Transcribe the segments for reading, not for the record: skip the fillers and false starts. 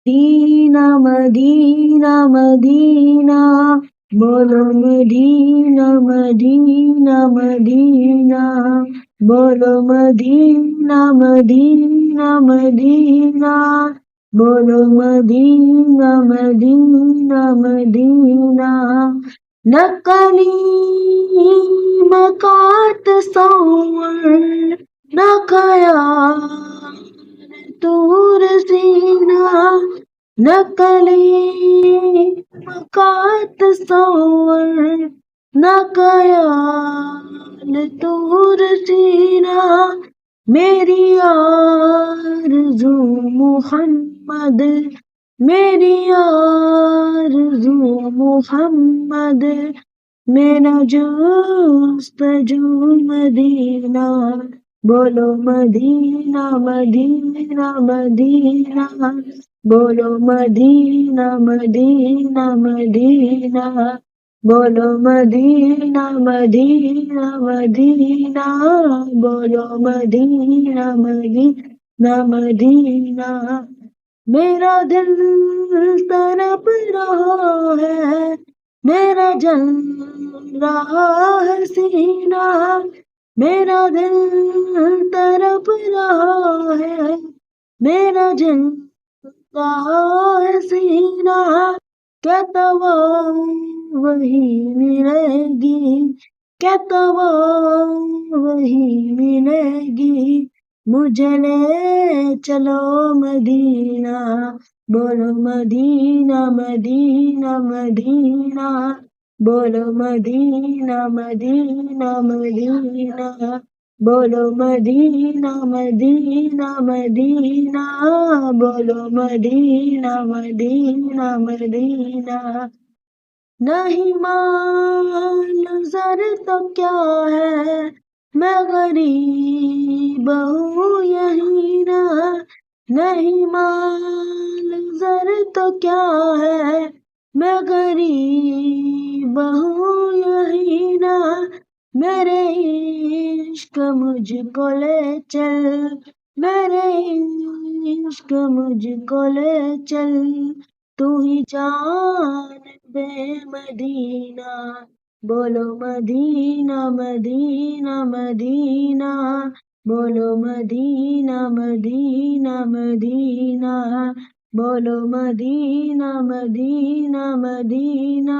مدینہ مدینہ مدینہ، بولو مدینہ مدینہ مدینہ، بولو مدینہ مدینہ مدینہ، بولو مدینہ مدینہ مدینہ۔ نقلی مکات تصور، نہ خیال طور سینہ، نقلی مکات تصور، نہ خیال طور سینہ، میری آرزو محمد، میری آرزو محمد، میرا جستجو مدینہ، بولو مدینہ مدینہ مدینہ، بولو مدینہ مدینہ مدینہ، بولو مدینہ مدینہ مدینہ، بولو مدینہ مدینہ مدینہ۔ میرا دل تڑپ رہا ہے، میرا جل رہا ہے سینہ، میرا دل تڑپ رہا ہے، میرا جل رہا ہے سینہ، کیا توا وہی ملے گی، کیا توا وہی ملے گی، مجھے لے چلو مدینہ، بولو مدینہ مدینہ مدینہ، بولو مدینہ مدینہ مدینہ، بولو مدینہ مدینہ مدینہ، بولو مدینہ مدینہ مدینہ۔ نہیں منظر تو کیا ہے، میں غریب ہوں یہیں نہ، نہیں منظر تو کیا ہے، میں غریب ہوں یہیں نہ، میرے عشق مجھ کو لے چل، میرے عشق مجھ کو لے چل، تو ہی جان بے مدینہ، بولو مدینہ مدینہ مدینہ، بولو مدینہ مدینہ مدینہ، بولو مدینہ مدینہ مدینہ،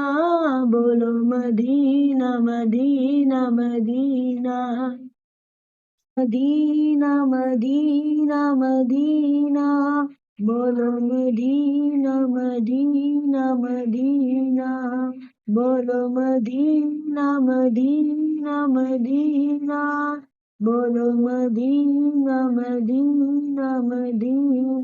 بولو مدینہ مدینہ مدینہ۔ مدینہ مدینہ مدینہ، بولو مدینہ مدینہ مدینہ، بولو مدینہ مدینہ مدینہ، بولو مدینہ مدینہ مدینہ۔